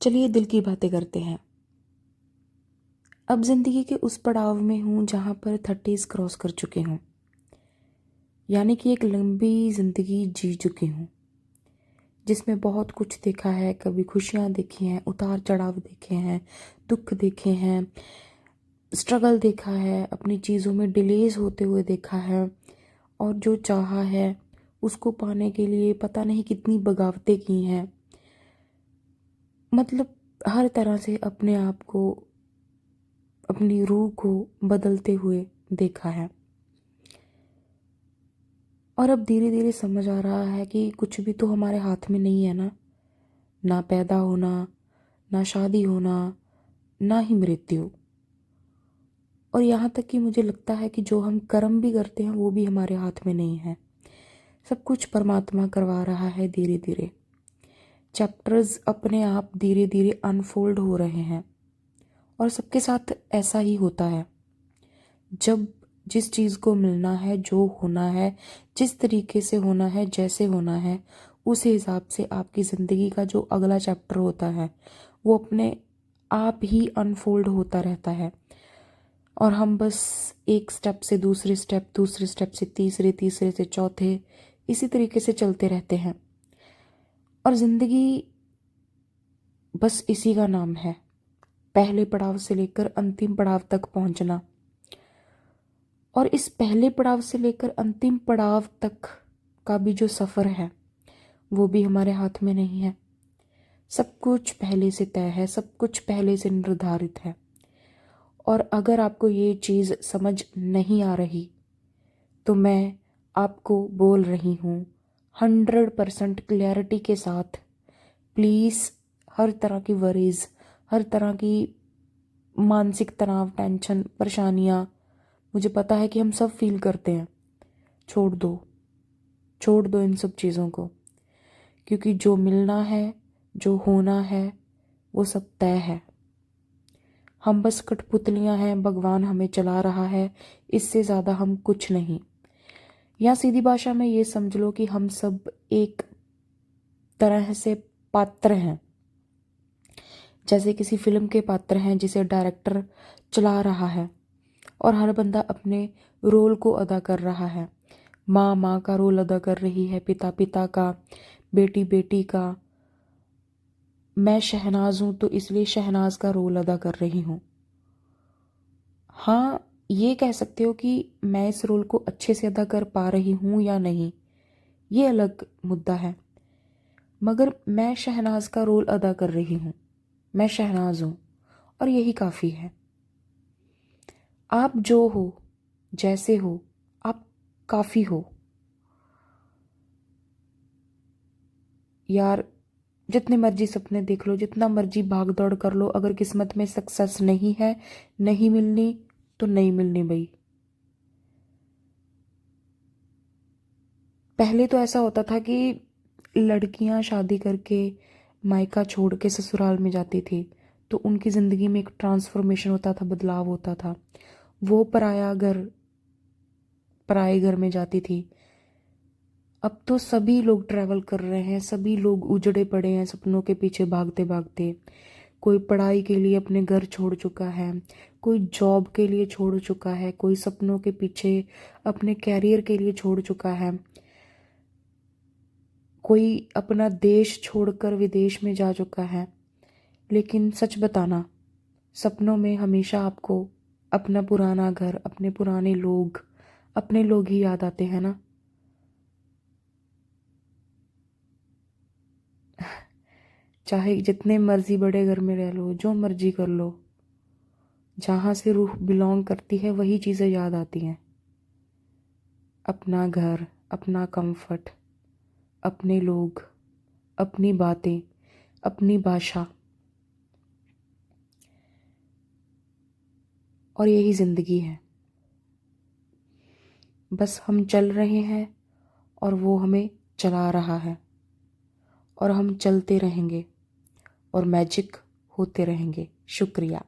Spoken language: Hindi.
चलिए दिल की बातें करते हैं। अब जिंदगी के उस पड़ाव में हूँ जहाँ पर 30s क्रॉस कर चुकी हूँ, यानी कि एक लंबी जिंदगी जी चुकी हूँ जिसमें बहुत कुछ देखा है। कभी खुशियाँ देखी हैं, उतार चढ़ाव देखे हैं, दुख देखे हैं, स्ट्रगल देखा है, अपनी चीज़ों में डिलेज होते हुए देखा है, और जो चाहा है उसको पाने के लिए पता नहीं कितनी बगावतें की हैं। मतलब हर तरह से अपने आप को, अपनी रूह को बदलते हुए देखा है। और अब धीरे धीरे समझ आ रहा है कि कुछ भी तो हमारे हाथ में नहीं है ना पैदा होना, ना शादी होना, ना ही मृत्यु। और यहाँ तक कि मुझे लगता है कि जो हम कर्म भी करते हैं वो भी हमारे हाथ में नहीं है। सब कुछ परमात्मा करवा रहा है धीरे धीरे। चैप्टर्स अपने आप धीरे धीरे अनफोल्ड हो रहे हैं, और सबके साथ ऐसा ही होता है। जब जिस चीज़ को मिलना है, जो होना है, जिस तरीके से होना है, जैसे होना है, उस हिसाब से आपकी ज़िंदगी का जो अगला चैप्टर होता है वो अपने आप ही अनफोल्ड होता रहता है। और हम बस एक स्टेप से दूसरे स्टेप, दूसरे स्टेप से तीसरे, तीसरे से चौथे, इसी तरीके से चलते रहते हैं। और ज़िंदगी बस इसी का नाम है, पहले पड़ाव से लेकर अंतिम पड़ाव तक पहुंचना। और इस पहले पड़ाव से लेकर अंतिम पड़ाव तक का भी जो सफ़र है वो भी हमारे हाथ में नहीं है। सब कुछ पहले से तय है, सब कुछ पहले से निर्धारित है। और अगर आपको ये चीज़ समझ नहीं आ रही तो मैं आपको बोल रही हूँ 100% क्लैरिटी के साथ, प्लीज़ हर तरह की वरीज़, हर तरह की मानसिक तनाव, टेंशन, परेशानियाँ, मुझे पता है कि हम सब फील करते हैं, छोड़ दो, छोड़ दो इन सब चीज़ों को। क्योंकि जो मिलना है, जो होना है, वो सब तय है। हम बस कठपुतलियाँ हैं, भगवान हमें चला रहा है, इससे ज़्यादा हम कुछ नहीं। या सीधी भाषा में ये समझ लो कि हम सब एक तरह से पात्र हैं, जैसे किसी फिल्म के पात्र हैं जिसे डायरेक्टर चला रहा है, और हर बंदा अपने रोल को अदा कर रहा है। माँ माँ का रोल अदा कर रही है, पिता पिता का, बेटी बेटी का। मैं शहनाज हूँ तो इसलिए शहनाज का रोल अदा कर रही हूँ। हाँ, ये कह सकते हो कि मैं इस रोल को अच्छे से अदा कर पा रही हूँ या नहीं, ये अलग मुद्दा है। मगर मैं शहनाज का रोल अदा कर रही हूँ, मैं शहनाज हूँ, और यही काफ़ी है। आप जो हो, जैसे हो, आप काफ़ी हो। यार, जितने मर्जी सपने देख लो, जितना मर्जी भाग दौड़ कर लो, अगर किस्मत में सक्सेस नहीं है, नहीं मिलनी तो नहीं मिलनी भाई। पहले तो ऐसा होता था कि लड़कियां शादी करके मायका छोड़ के ससुराल में जाती थी तो उनकी ज़िंदगी में एक ट्रांसफॉर्मेशन होता था, बदलाव होता था। वो पराए घर में जाती थी। अब तो सभी लोग ट्रैवल कर रहे हैं, सभी लोग उजड़े पड़े हैं सपनों के पीछे भागते भागते। कोई पढ़ाई के लिए अपने घर छोड़ चुका है, कोई जॉब के लिए छोड़ चुका है, कोई सपनों के पीछे अपने कैरियर के लिए छोड़ चुका है, कोई अपना देश छोड़कर विदेश में जा चुका है। लेकिन सच बताना, सपनों में हमेशा आपको अपना पुराना घर, अपने पुराने लोग, अपने लोग ही याद आते हैं ना। चाहे जितने मर्जी बड़े घर में रह लो, जो मर्जी कर लो, जहाँ से रूह बिलोंग करती है वही चीज़ें याद आती हैं। अपना घर, अपना कंफर्ट, अपने लोग, अपनी बातें, अपनी भाषा, और यही ज़िंदगी है। बस हम चल रहे हैं और वो हमें चला रहा है, और हम चलते रहेंगे और मैजिक होते रहेंगे। शुक्रिया।